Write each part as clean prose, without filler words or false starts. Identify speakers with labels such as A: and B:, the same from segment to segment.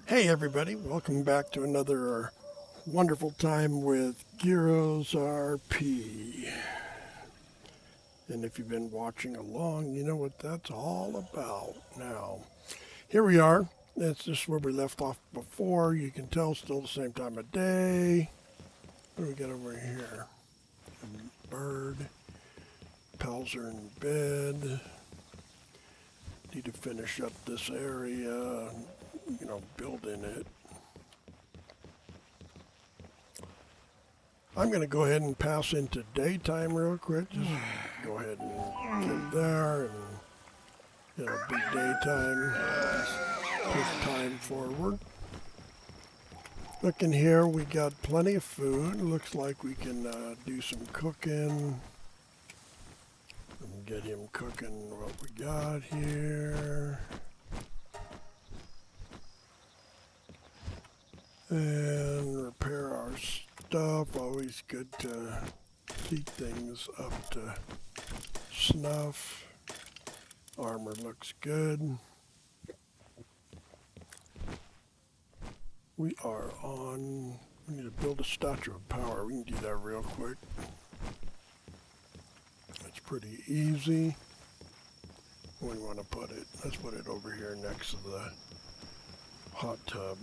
A: Hey everybody, welcome back to another wonderful time with Gyros RP. And if you've been watching along, you know what that's all about now. Here we are. That's just where we left off before. You can tell still the same time of day. What do we got over here? A bird. Pals are in bed. Need to finish up this area, building it. I'm going to go ahead and pass into daytime real quick. Just go ahead and get there and it'll be daytime. Just push time forward. Looking here, we got plenty of food. Looks like we can do some cooking. And get him cooking what we got here. And repair our stuff. Always good to keep things up to snuff. Armor looks good. We need to build a statue of power. We can do that real quick. It's pretty easy. Where do we want to put it? Let's put it over here next to the hot tub.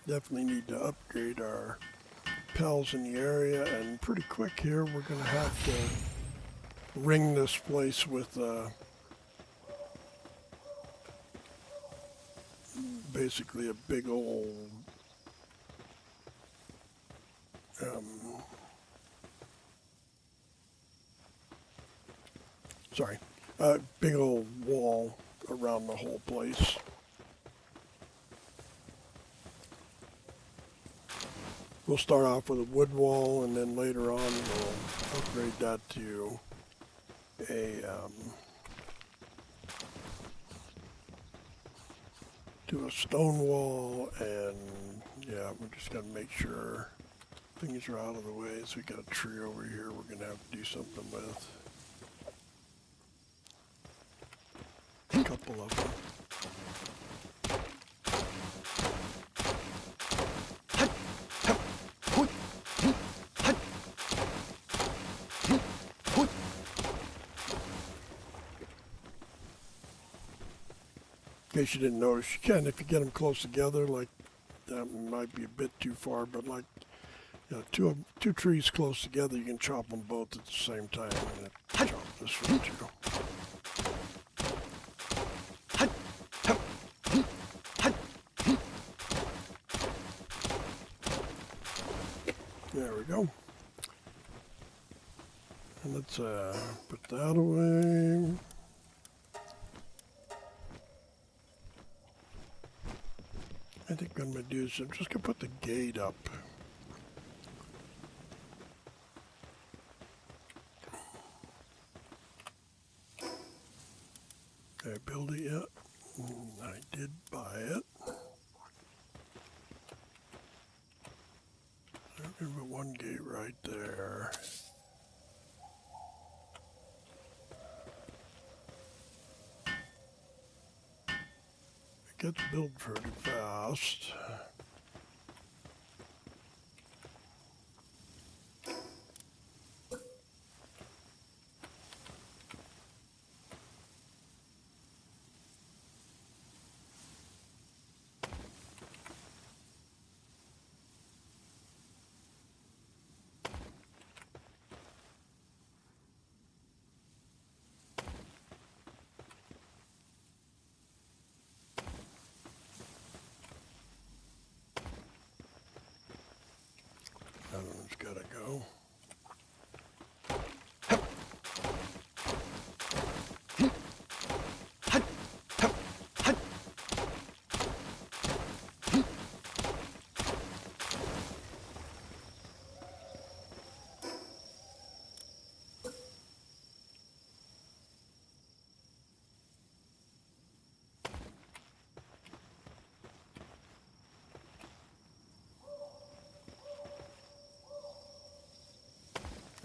A: Definitely need to upgrade our pals in the area, and pretty quick here we're going to have to ring this place with basically a big old big old wall around the whole place. We'll start off with a wood wall, and then later on we'll upgrade that to a stone wall. And yeah, we're just gonna make sure things are out of the way. So we got a tree over here we're gonna have to do something with. A couple of them. In case you didn't notice, you can if you get them close together. Like that might be a bit too far, but like two trees close together, you can chop them both at the same time. And chop this one too. There we go. And let's put that away. I think what I'm going to do is I'm just going to put the gate up. Did I build it yet? I did buy it. I'm going to put one gate right there. It gets built pretty fast.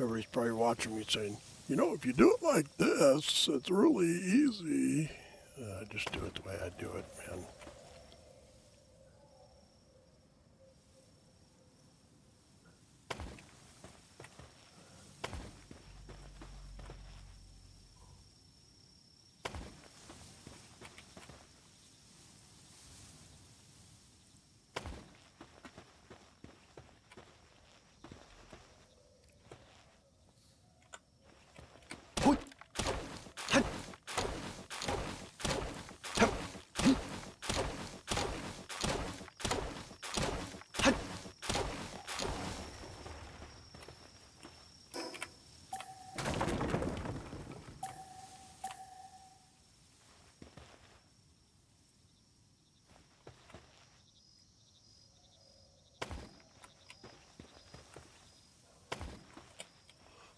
A: Everybody's probably watching me saying, you know, if you do it like this, it's really easy. Just do it the way I do it, man.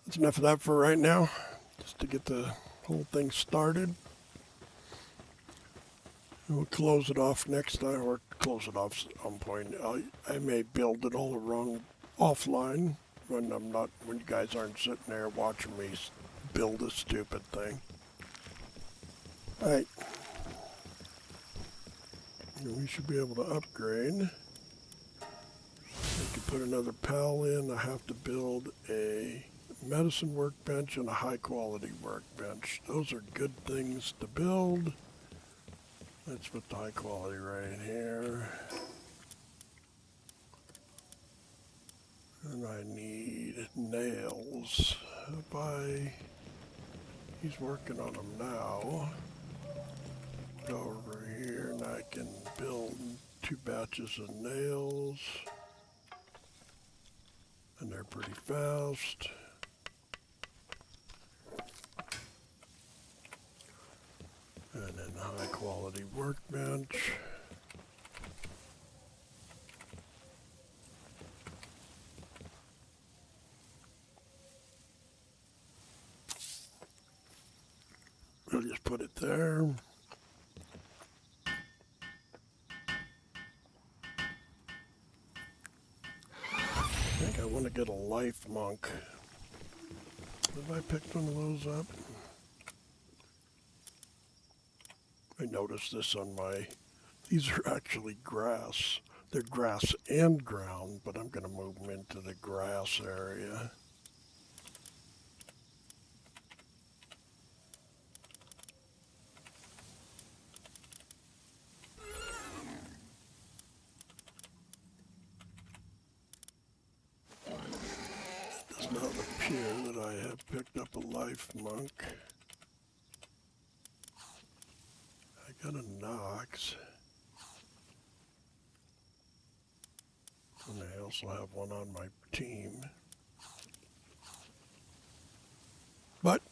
A: That's enough of that for right now, just to get the whole thing started. And we'll close it off next time, or close it off at some point. I may build it all wrong offline when when you guys aren't sitting there watching me build a stupid thing. All right. And we should be able to upgrade. I can put another PAL in. I have to build a medicine workbench and a high quality workbench. Those are good things to build. Let's put the high quality right here. And I need nails. He's working on them now. Go over here and I can build 2 batches of nails. And they're pretty fast. And then high quality workbench. We'll just put it there. I think I want to get a life monk. Have I picked one of those up? I noticed this on these are actually grass. They're grass and ground, but I'm going to move them into the grass area. It does not appear that I have picked up a life monk. I got a Nox. And I also have one on my team. But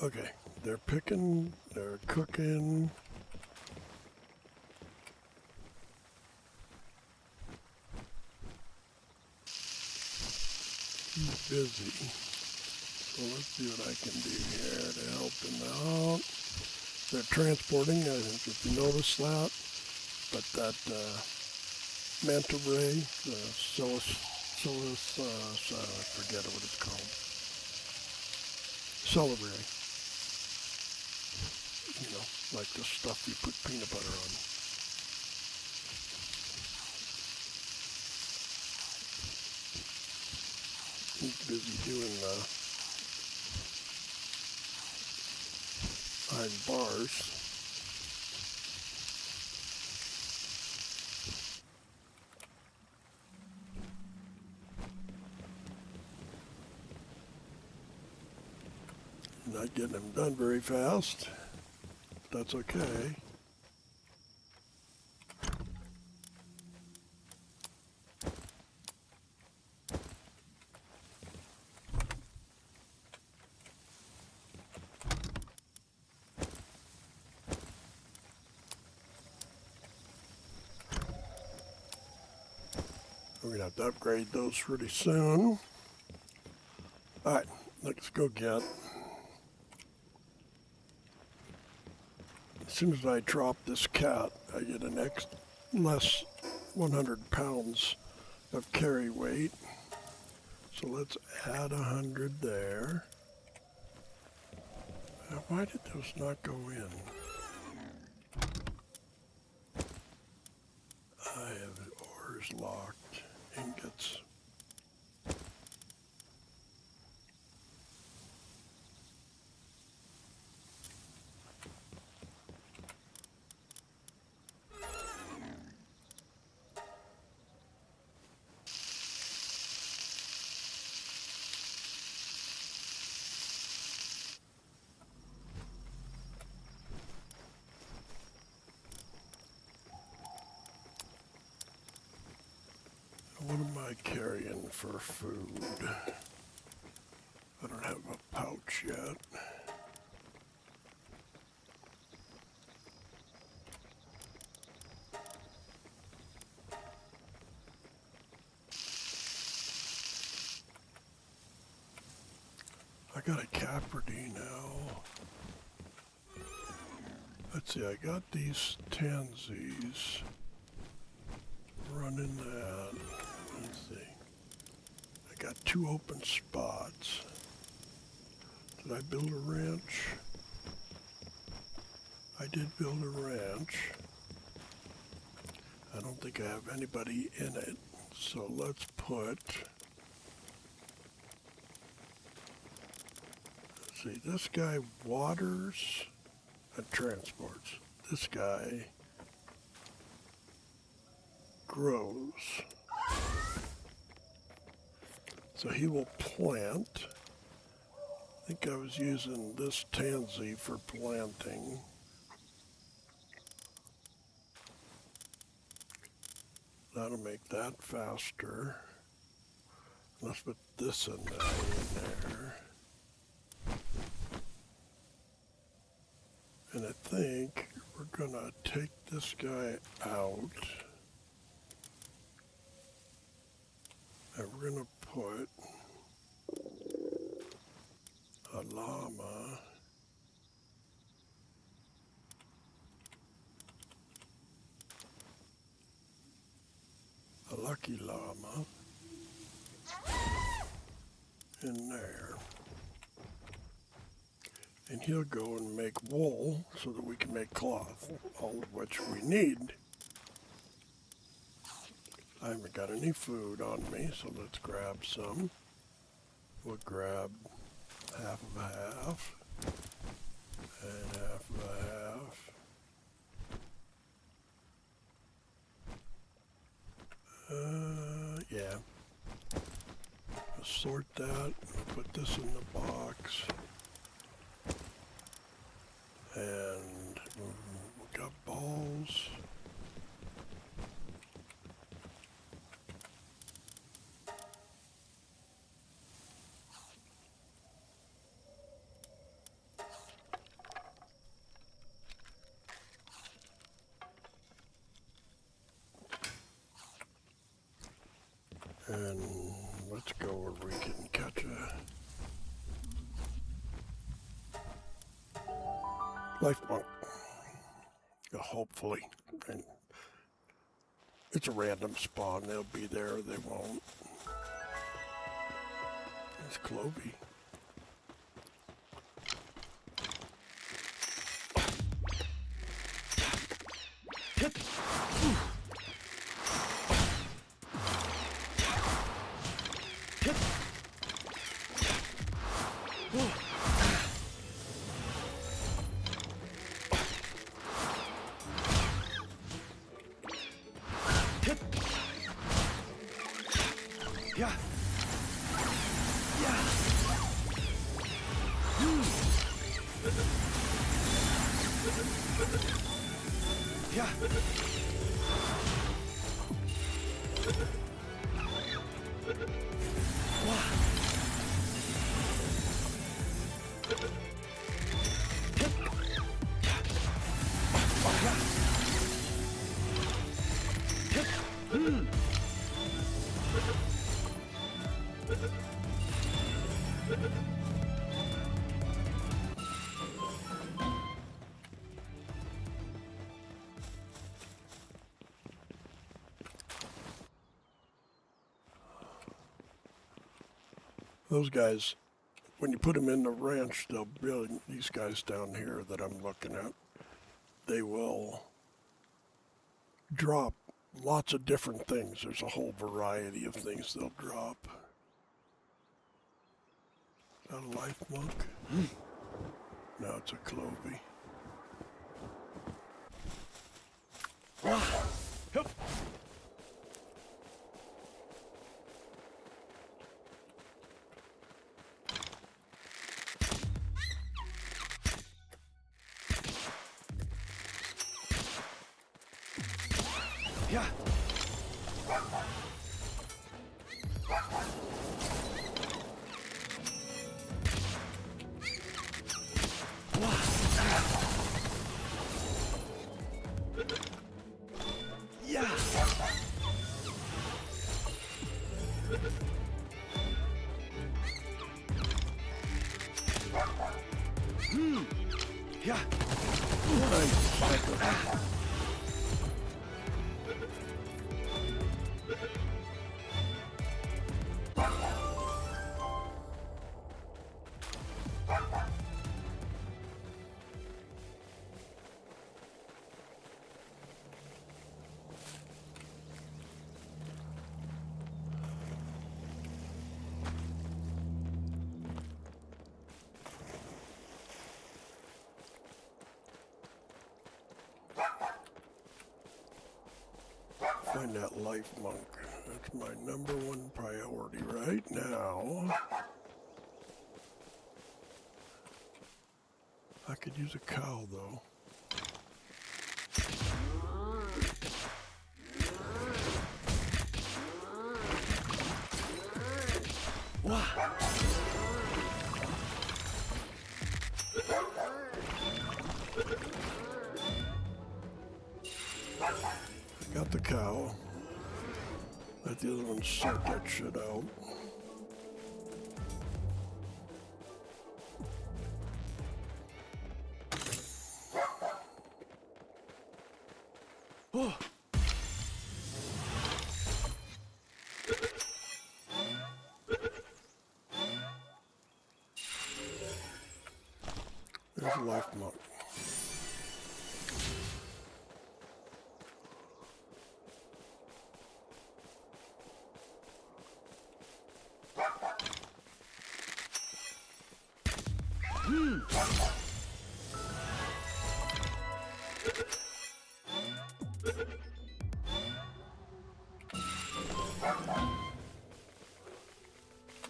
A: okay, they're picking, they're cooking. He's busy. So let's see what I can do here to help him out. They're transporting, I think if you notice that, but that manta ray, the I forget what it's called. Celery. You know, like the stuff you put peanut butter on. He's busy doing iron bars. Not getting them done very fast. That's okay. We're going to have to upgrade those pretty soon. All right, let's go get. As soon as I drop this cat, I get less 100 pounds of carry weight. So let's add 100 there. Why did those not go in? I have ores locked, ingots. What am I carrying for food? I don't have a pouch yet. I got a Capricorn now. Let's see, I got these tansies. Running that. Let's see. I got 2 open spots. Did I build a ranch? I did build a ranch. I don't think I have anybody in it. So let's put, let's see, this guy waters and transports. This guy grows. So he will plant. I think I was using this tansy for planting. That'll make that faster. Let's put this in there. And I think we're gonna take this guy out. And we're gonna put a llama a lucky llama in there. And he'll go and make wool so that we can make cloth, all of which we need. I haven't got any food on me, so let's grab some. We'll grab half of a half and half of a half. Yeah. I'll sort that. I'll put this in the box. And we got balls. And let's go where we can catch a life bunk. Hopefully. And it's a random spawn. They'll be there or they won't. It's Clovey.
B: Yeah. Yeah. Yeah.
A: Those guys, when you put them in the ranch, they'll build these guys down here that I'm looking at. They will drop lots of different things. There's a whole variety of things they'll drop. That a life monk? No, it's a clovey.
B: Hup. Yeah. Yeah. Yeah.
A: Find that life monk. That's my #1 priority right now. I could use a cow though. Got the cow. Let the other one sort that shit out.
B: Oh.
A: There's a life monk.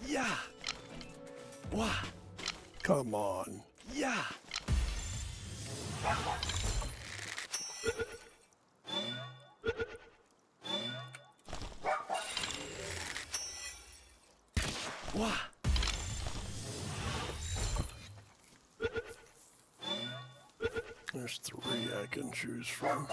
B: Yeah. Wah.
A: Come on.
B: Yeah. Wah.
A: There's 3 I can choose from.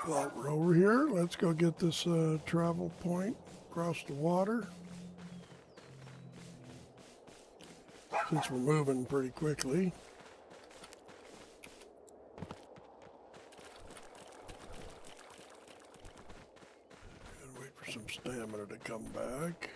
A: Well, we're over here. Let's go get this travel point across the water. Since we're moving pretty quickly. Gotta wait for some stamina to come back.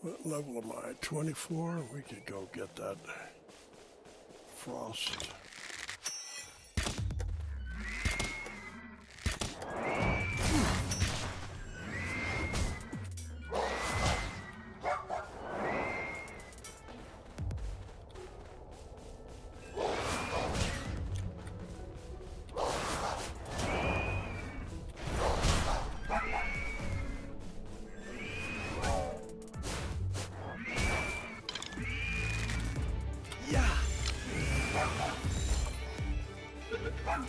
A: What level am I? 24? We could go get that frost.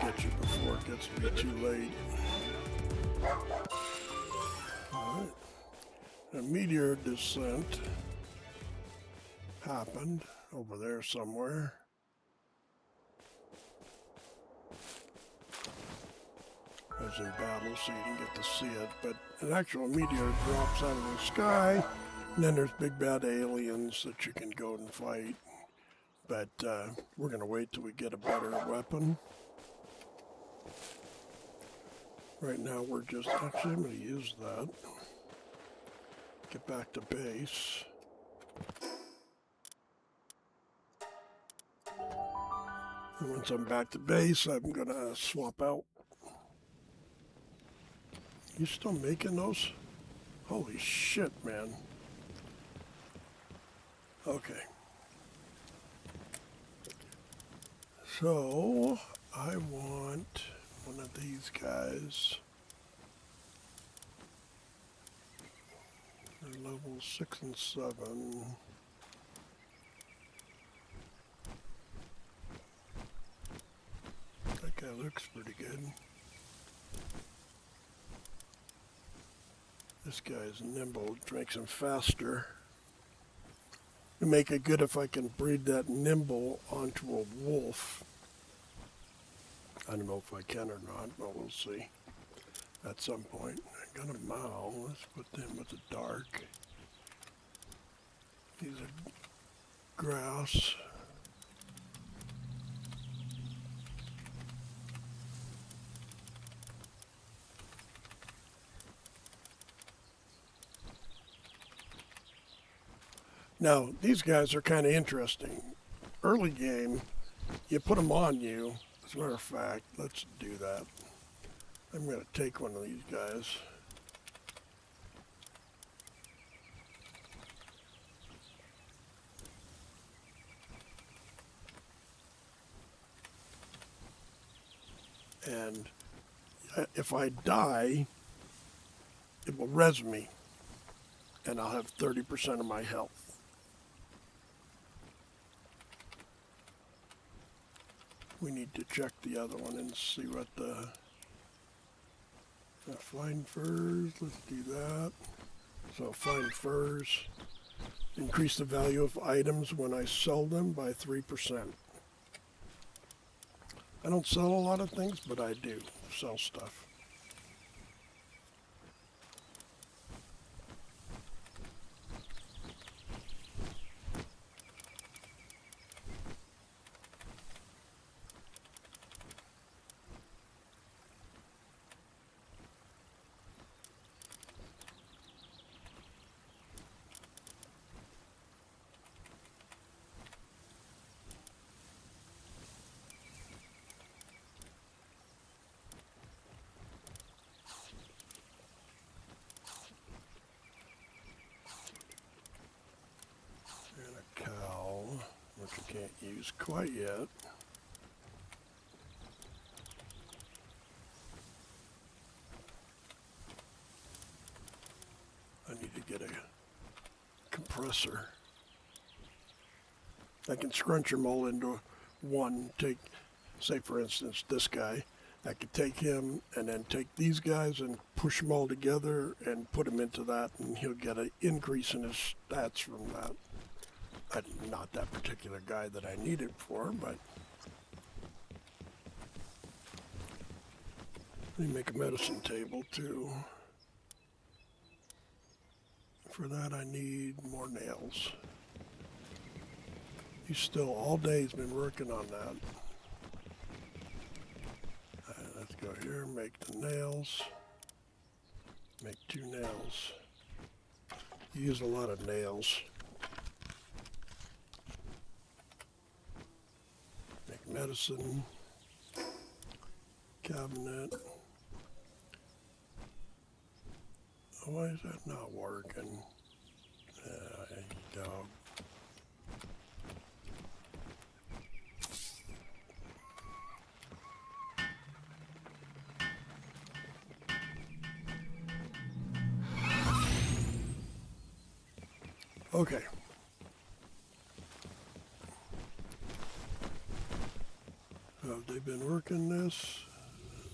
A: Get you before it gets to be too late. Alright. A meteor descent happened over there somewhere. is in battle so you can get to see it. But an actual meteor drops out of the sky, and then there's big bad aliens that you can go and fight. But we're going to wait till we get a better weapon. Right now we're just, actually I'm going to use that. Get back to base. And once I'm back to base, I'm going to swap out. You still making those? Holy shit, man. Okay. So, I want one of these guys. They're level 6 and 7. That guy looks pretty good. This guy's nimble, which makes him faster. To make it good if I can breed that nimble onto a wolf. I don't know if I can or not, but we'll see at some point. I got a Mao. Let's put them with the dark. These are grass. Now, these guys are kind of interesting. Early game, you put them on you. As a matter of fact, let's do that. I'm going to take one of these guys. And if I die, it will res me. And I'll have 30% of my health. We need to check the other one and see what the find furs. Let's do that. So find furs. Increase the value of items when I sell them by 3%. I don't sell a lot of things, but I do sell stuff. Which I can't use quite yet. I need to get a compressor. I can scrunch them all into one. Take, say for instance, this guy. I could take him and then take these guys and push them all together and put him into that, and he'll get an increase in his stats from that. Not that particular guy that I need it for, but let me make a medicine table too. For that I need more nails. He's still all day he's been working on that. Let's go here, make the nails. Make 2 nails. You use a lot of nails. Medicine, cabinet. Why is that not working? There you go. Okay. Have they been working this?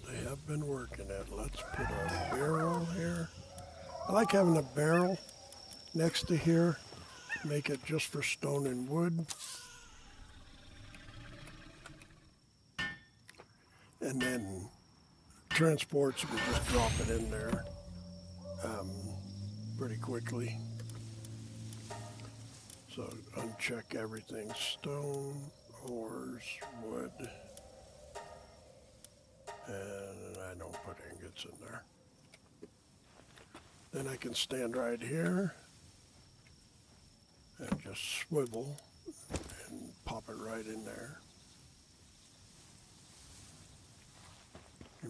A: They have been working it. Let's put a barrel here. I like having a barrel next to here. Make it just for stone and wood. And then transports, you can just drop it in there pretty quickly. So uncheck everything: stone, ores, wood, and I don't put ingots in there. Then I can stand right here and just swivel and pop it right in there.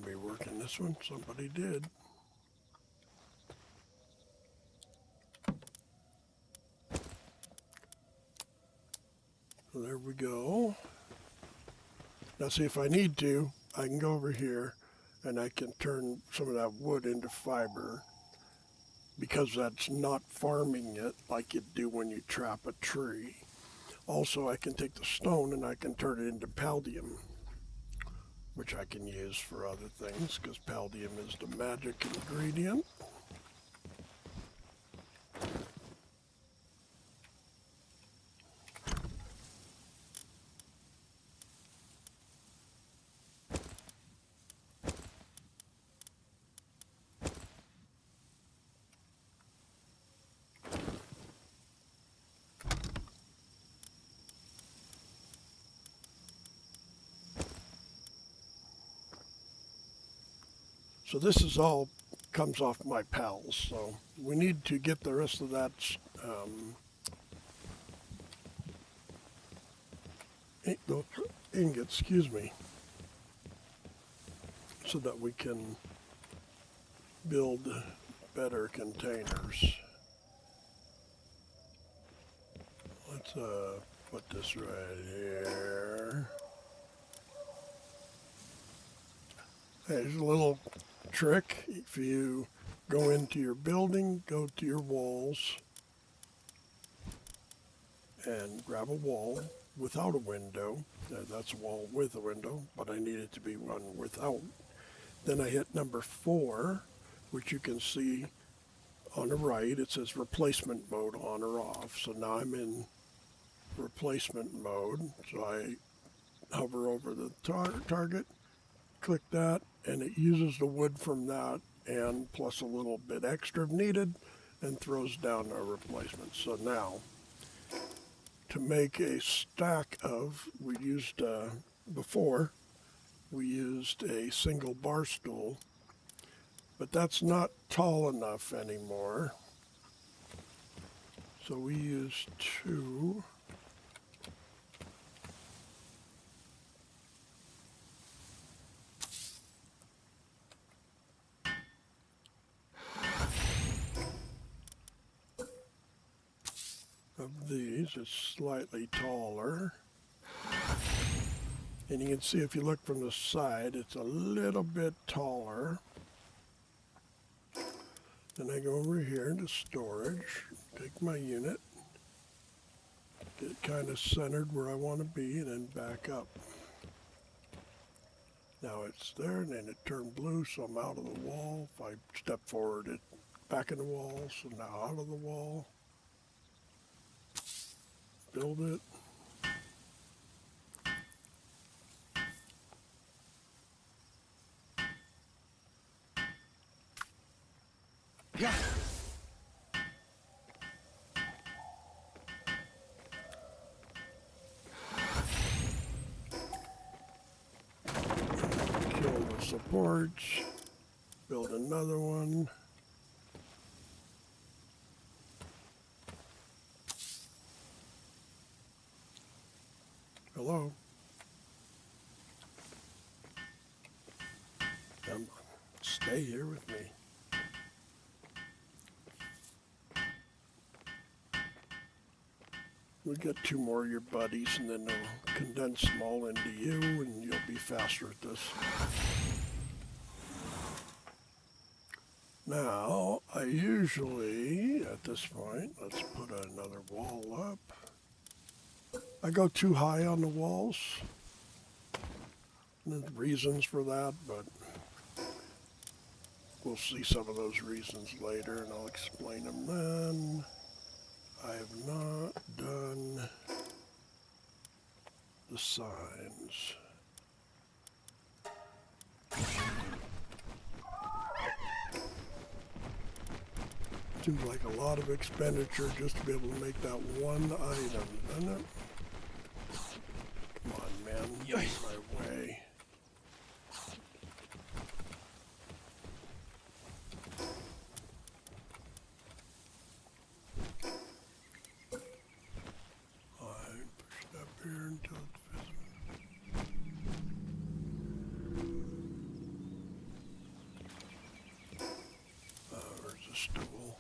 A: Be working this one. Somebody did. So there we go. Now see, if I need to, I can go over here and I can turn some of that wood into fiber, because that's not farming it like you do when you trap a tree. Also, I can take the stone and I can turn it into palladium, which I can use for other things, because palladium is the magic ingredient. So this is all comes off my pals. So we need to get the rest of that ingot, excuse me, so that we can build better containers. Let's put this right here. There's a little trick. If you go into your building, go to your walls, and grab a wall without a window. That's a wall with a window, but I need it to be one without. Then I hit number 4, which you can see on the right. It says replacement mode on or off. So now I'm in replacement mode. So I hover over the target, click that, and it uses the wood from that and plus a little bit extra if needed, and throws down a replacement. So now, to make a stack of, we used before, we used a single bar stool, but that's not tall enough anymore. So we used 2. Of these. It's slightly taller. And you can see if you look from the side, it's a little bit taller. Then I go over here to storage, take my unit, get it kind of centered where I want to be, and then back up. Now it's there, and then it turned blue, so I'm out of the wall. If I step forward, it's back in the wall, so now out of the wall. Build it.
B: Yeah.
A: Kill the supports. Build another one. Hello. Stay here with me. We get 2 more of your buddies, and then they'll condense them all into you, and you'll be faster at this. Now, I usually, at this point, let's put another wall up. I go too high on the walls. And there's reasons for that, but we'll see some of those reasons later, and I'll explain them then. I have not done the signs. Seems like a lot of expenditure just to be able to make that one item, doesn't it? Come on, man. Get my way. I push it up here until it's visible. There's a stool.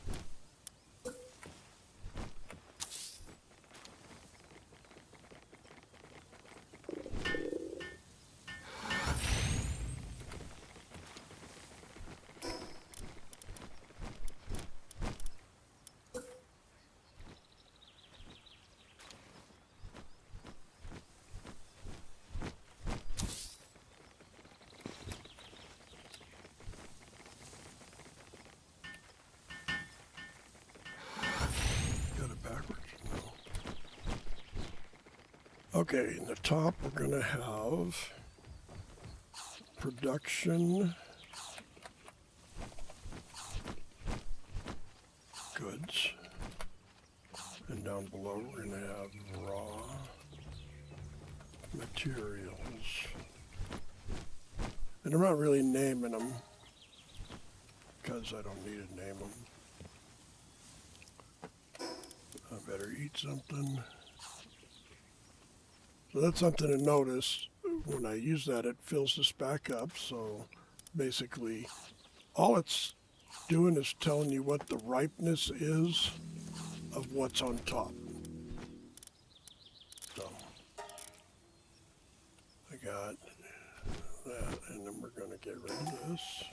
A: Okay, in the top we're going to have production goods, and down below we're going to have raw materials. And I'm not really naming them because I don't need to name them. I better eat something. So that's something to notice. When I use that, it fills this back up. So basically, all it's doing is telling you what the ripeness is of what's on top. So I got that, and then we're going to get rid of this.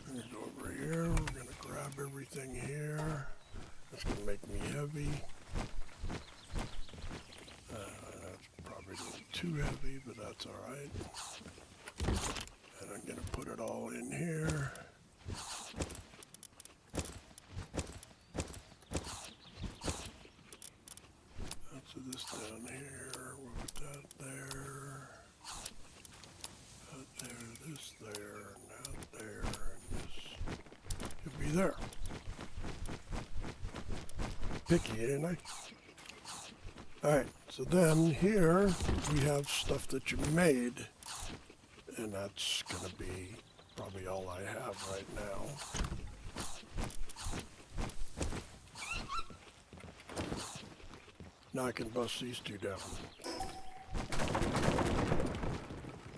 A: We're going to go over here. We're going to grab everything here. That's going to make me heavy. That's probably a little too heavy, but that's all right. And I'm going to put it all in here. That's this down here. We'll put that there. That there, this there, and that there, and this should be there. Picky, ain't I? Alright, so then here we have stuff that you made, and that's going to be probably all I have right now. Now I can bust these two down.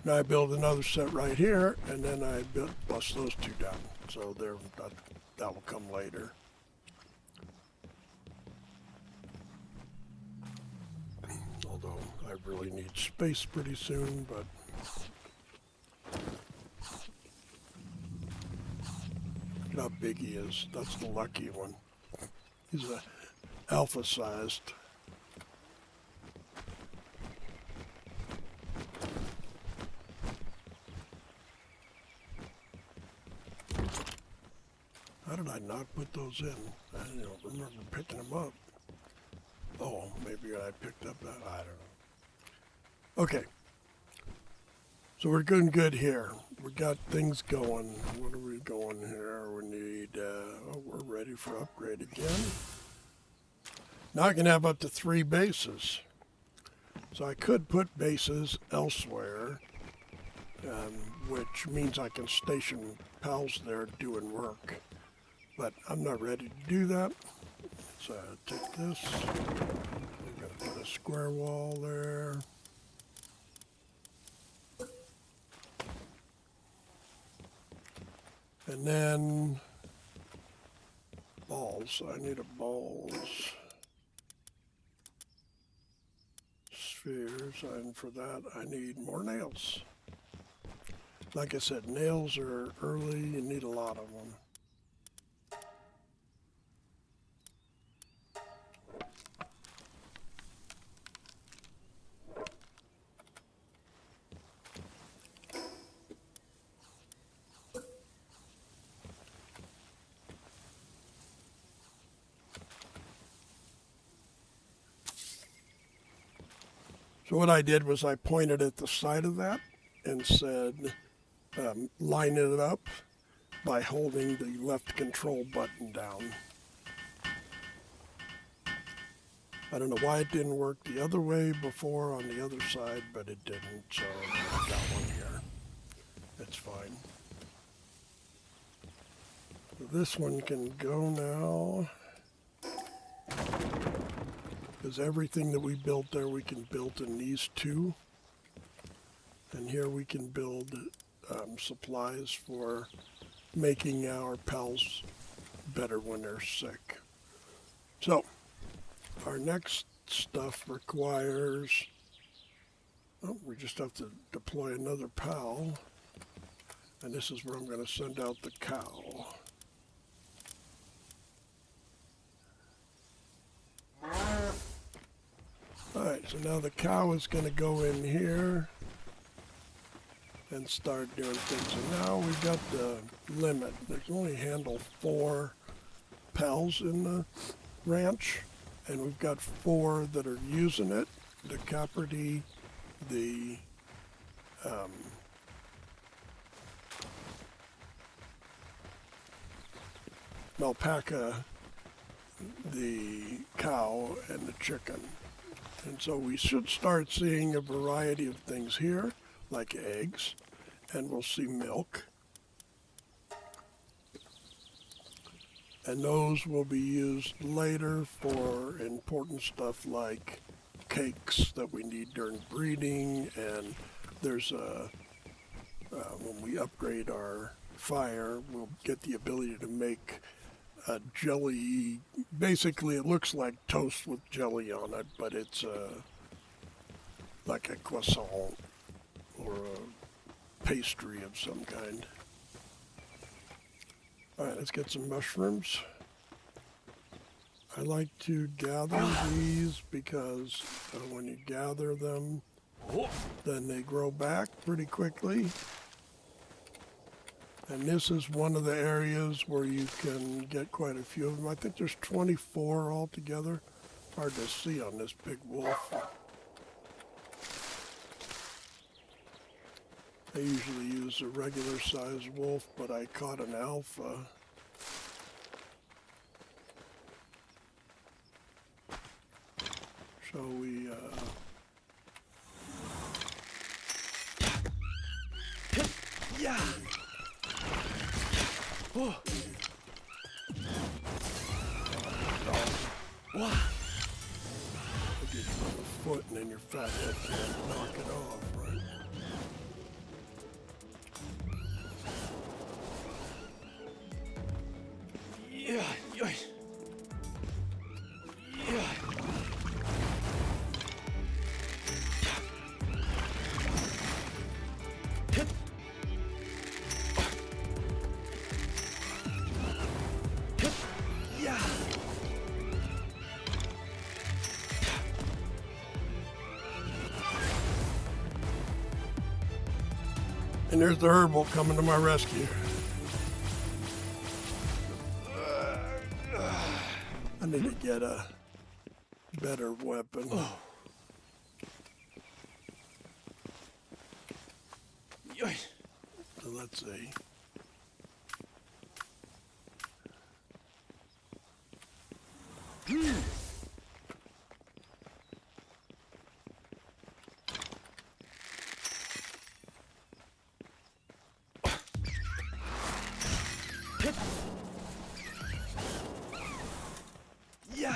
A: Now I build another set right here, and then I bust those two down. So that will come later. Although I really need space pretty soon, but look how big he is. That's the lucky one. He's a alpha sized. How did I not put those in? I don't remember picking them up. Oh, maybe I picked up that. I don't know. Okay. So we're doing good here. We got things going. What are we going here? We need, we're ready for upgrade again. Now I can have up to 3 bases. So I could put bases elsewhere, which means I can station pals there doing work. But I'm not ready to do that. So take this. We're going to put a square wall there. And then balls. I need a balls. Spheres. And for that, I need more nails. Like I said, nails are early. You need a lot of them. So what I did was I pointed at the side of that and said, line it up by holding the left control button down. I don't know why it didn't work the other way before on the other side, but it didn't, so I got one here. It's fine. This one can go now, because everything that we built there we can build in these two. And here we can build supplies for making our pals better when they're sick. So, our next stuff requires, we just have to deploy another pal. And this is where I'm going to send out the cow. Alright, so now the cow is going to go in here and start doing things. And now we've got the limit. There's only handle 4 pals in the ranch, and we've got 4 that are using it. The Capertee, the alpaca, the cow, and the chicken. And so we should start seeing a variety of things here, like eggs, and we'll see milk. And those will be used later for important stuff like cakes that we need during breeding, and there's when we upgrade our fire, we'll get the ability to make a jelly. Basically, it looks like toast with jelly on it, but it's like a croissant or a pastry of some kind. All right, let's get some mushrooms. I like to gather these because when you gather them, then they grow back pretty quickly. And this is one of the areas where you can get quite a few of them. I think there's 24 altogether. Hard to see on this big wolf. I usually use a regular sized wolf, but I caught an alpha. So we,
B: Yeah. Oh. Wow.
A: I'll get you on the foot and then your fat head can't knock it off, right?
B: Yeah. Yeah. Yeah.
A: And there's the herbal coming to my rescue. I need to get a better weapon.
B: Oh. Yeah.
A: So let's see.
B: Yeah.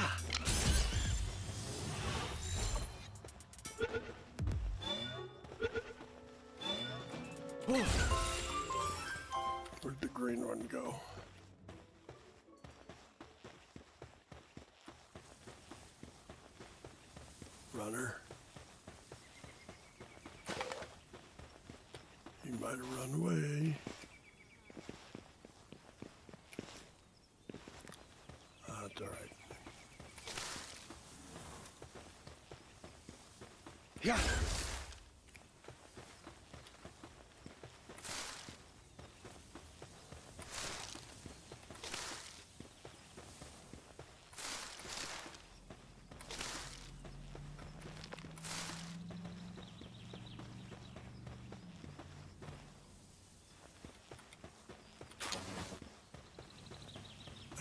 B: Oh.
A: Where'd the green one go? Runner. He might have run away. That's all right.
B: Yeah.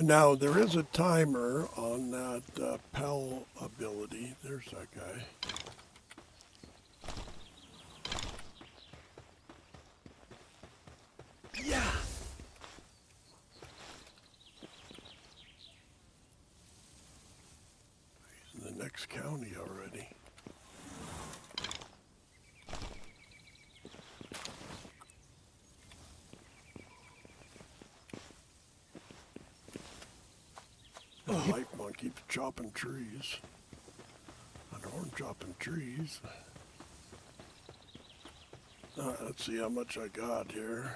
A: Now, there is a timer on that Pal ability. There's that guy.
B: Yeah.
A: He's in the next county already. The life monk keeps chopping trees. I know I'm chopping trees. Let's see how much I got here.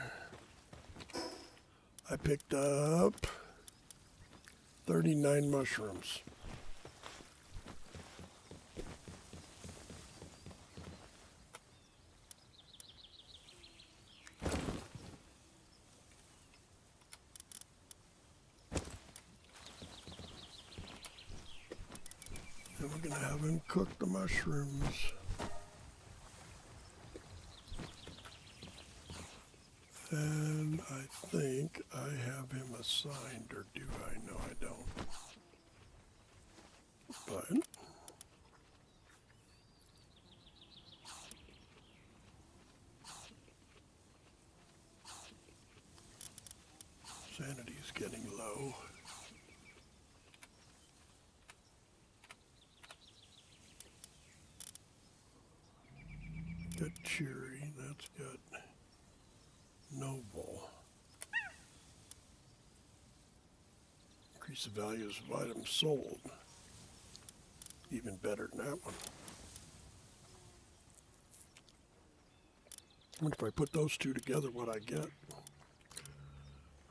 A: I picked up 39 mushrooms. And we're gonna have him cook the mushrooms. And I think I have him assigned, or do I? No, I don't. But sanity's getting low. Got cheery, that's good. Noble. Increase the values of items sold. Even better than that one. I wonder if I put those two together, what I get.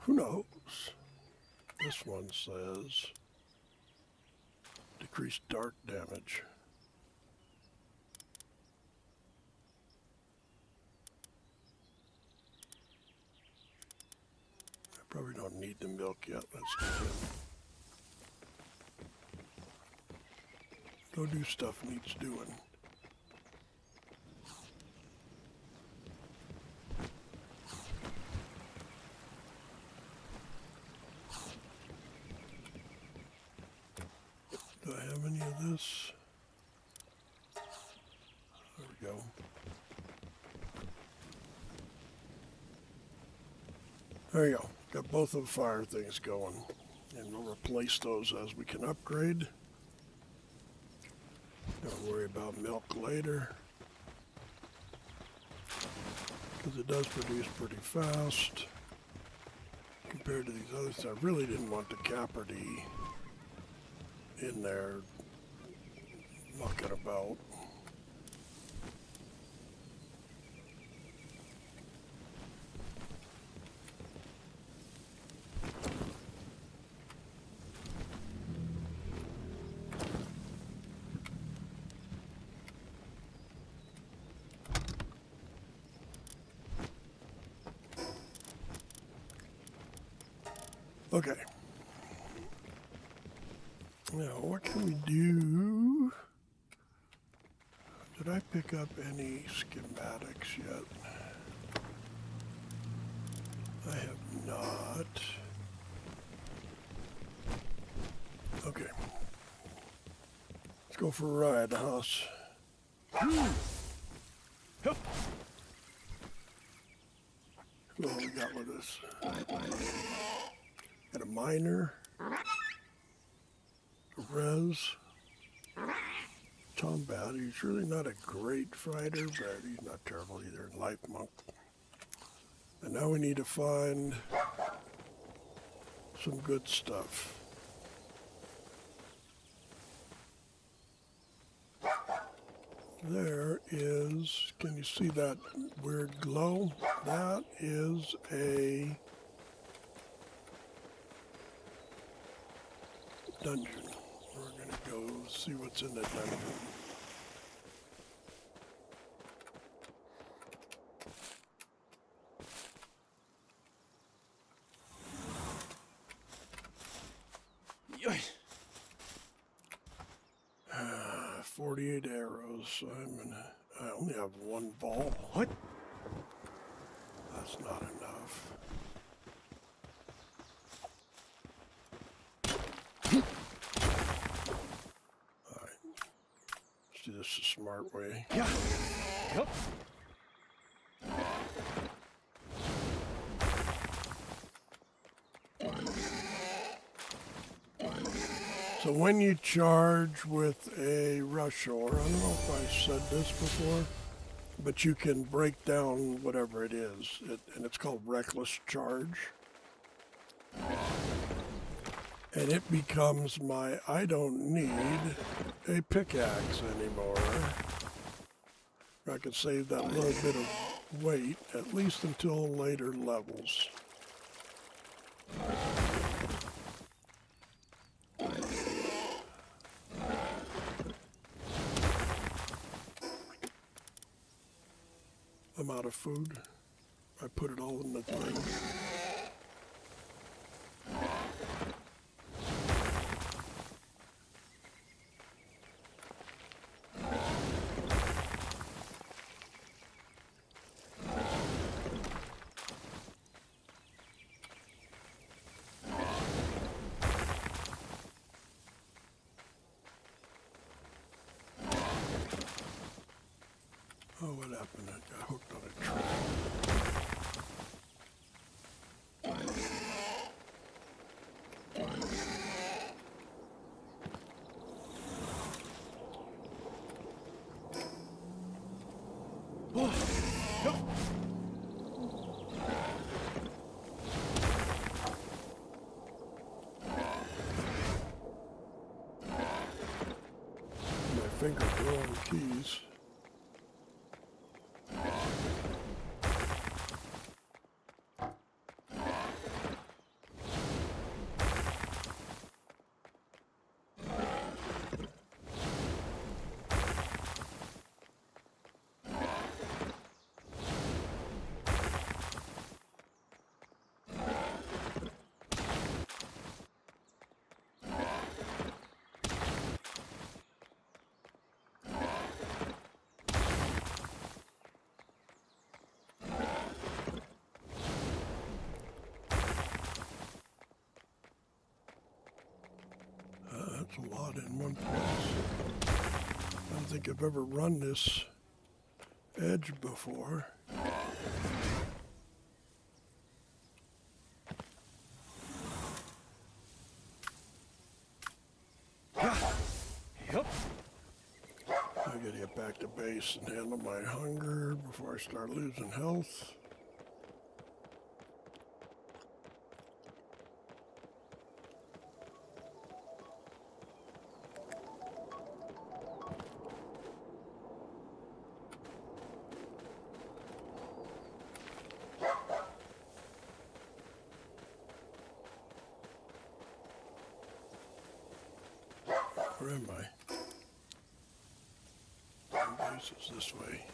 A: Who knows? This one says decrease dark damage. I probably don't need the milk yet. Let's do it. Go do stuff needs doing. Do I have any of this? There we go. There you go. Got both of the fire things going. And we'll replace those as we can upgrade. Don't worry about milk later. Because it does produce pretty fast. Compared to these others, I really didn't want the Caperty in there mucking about. Okay. Now, what can we do? Did I pick up any schematics yet? I have not. Okay. Let's go for a ride, Hoss.
B: Hup.
A: What do we got with this? Got a miner. Res. Combat. He's really not a great fighter, but he's not terrible either. Life monk. And now we need to find some good stuff. There is, can you see that weird glow? That is a dungeon. We're going to go see what's in the dungeon.
B: Yoy.
A: 48 arrows. So I only have one ball.
B: What?
A: That's not enough. this the smart way.
B: Yeah. Yep.
A: So when you charge with a rush ore, I don't know if I said this before, but you can break down whatever it is, and it's called reckless charge. And it becomes my, I don't need a pickaxe anymore. I can save that little bit of weight, at least until later levels. I'm out of food. I put it all in the thing. Oh, what happened? I got hooked on a tree.
B: Oh. Yep.
A: My finger blowing keys. That's a lot in one place. I don't think I've ever run this edge before.
B: Yep.
A: I gotta get back to base and handle my hunger before I start losing health. Where am I? Base is this way.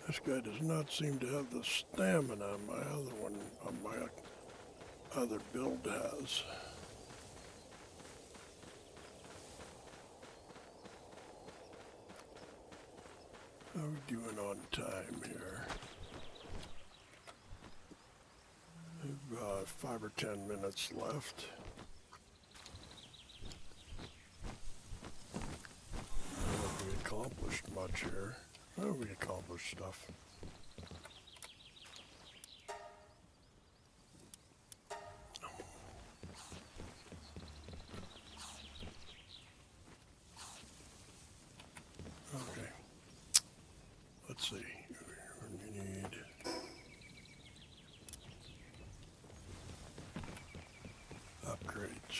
A: This guy does not seem to have the stamina my other one, my other build has. How are we doing on time here? We've got 5 or 10 minutes left. I don't know if we accomplished much here. Oh, we accomplished stuff. Okay. Let's see. We need upgrades.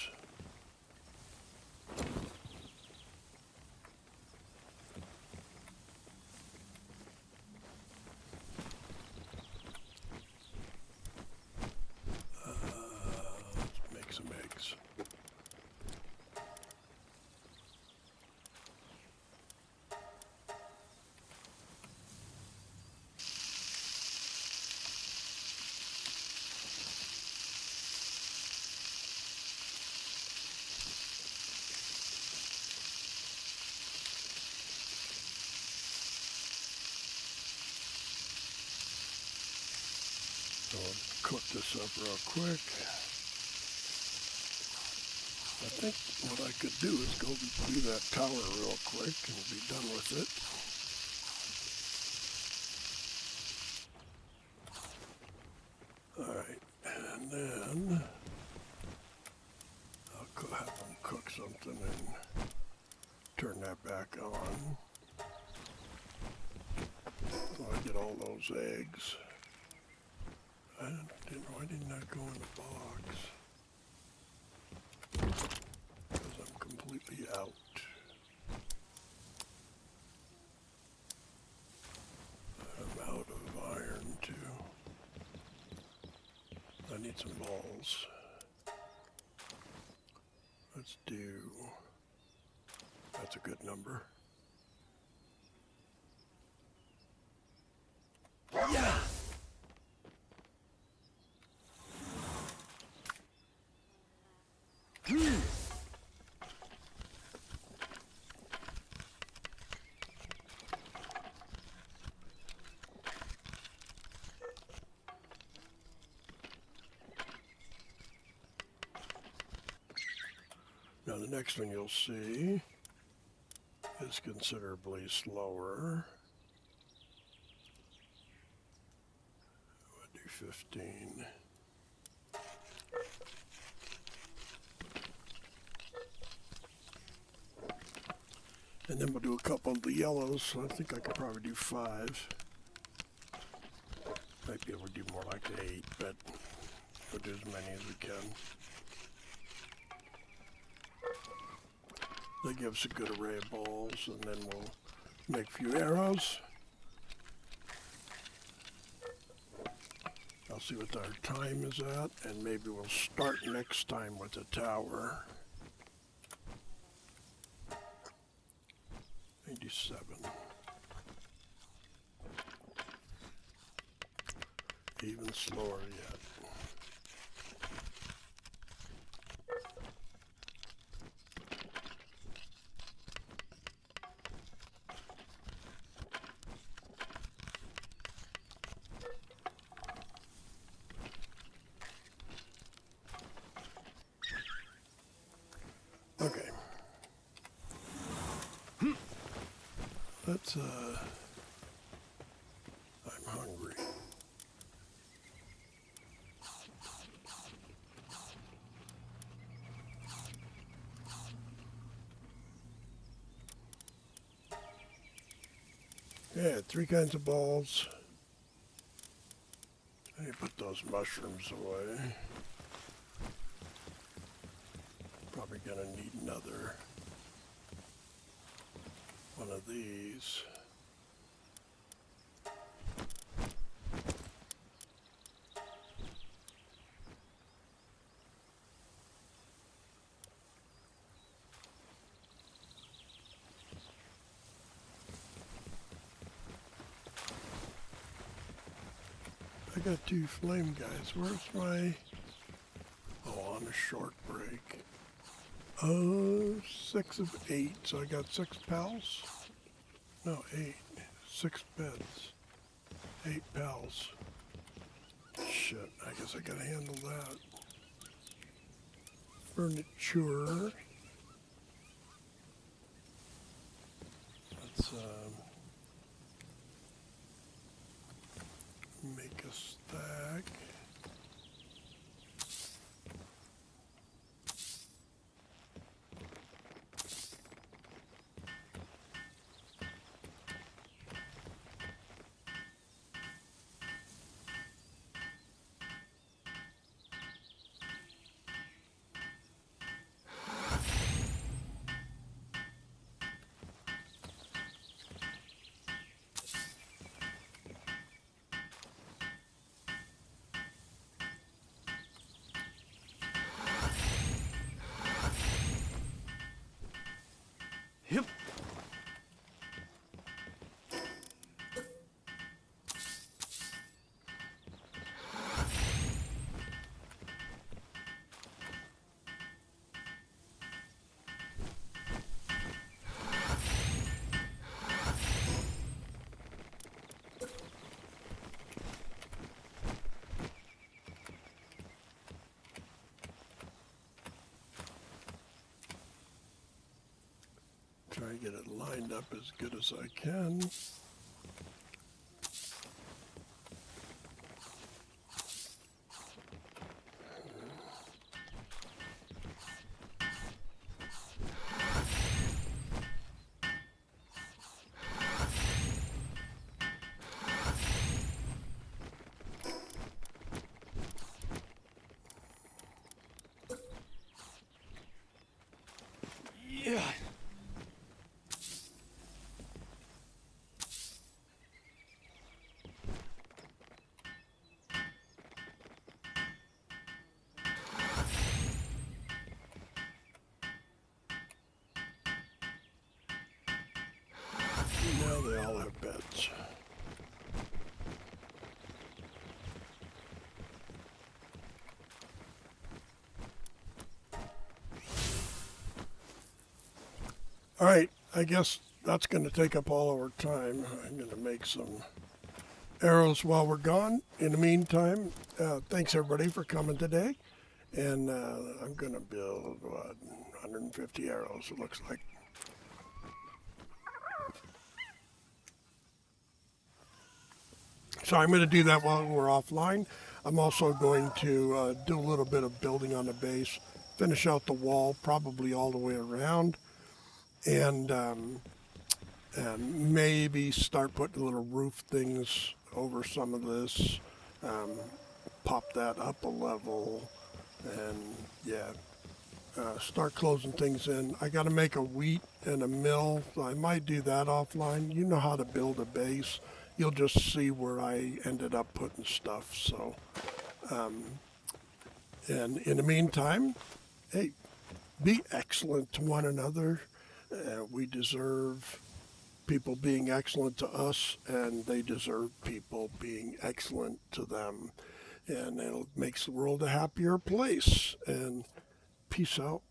A: Let's make some eggs. cook this up real quick. I think what I could do is go do that tower real quick and be done with it. Alright, and then I'll have them cook something and turn that back on. So I get all those eggs. Why didn't that go in the box? Because I'm completely out. I'm out of iron too. I need some balls. Let's do... That's a good number. Yeah! Now the next one you'll see is considerably slower. We'll do 15. And then we'll do a couple of the yellows. So I think I could probably do 5. Might be able to do more like 8, but we'll do as many as we can. That gives a good array of balls, and then we'll make a few arrows. I'll see what our time is at, and maybe we'll start next time with the tower. 87. Even slower yet. Okay. Let's, I'm hungry. Yeah, 3 kinds of balls. Let me put those mushrooms away. Probably gonna need another one of these. I got 2 flame guys. Where's my... Oh, on a short break. 6 of 8. So I got 6 pals? No, 8. 6 beds. 8 pals. Shit, I guess I gotta handle that. Furniture. Let's make a stack. Try and get it lined up as good as I can.
B: Yeah.
A: Now they all have beds. All right, I guess that's going to take up all our time. I'm going to make some arrows while we're gone. In the meantime, thanks everybody for coming today. And I'm going to build, 150 arrows, it looks like. So I'm going to do that while we're offline. I'm also going to do a little bit of building on the base, finish out the wall, probably all the way around, and maybe start putting little roof things over some of this, pop that up a level, and yeah, start closing things in. I got to make a wheat and a mill, so I might do that offline. You know how to build a base. You'll just see where I ended up putting stuff. So, and in the meantime, hey, be excellent to one another. We deserve people being excellent to us, and they deserve people being excellent to them. And it makes the world a happier place. And peace out.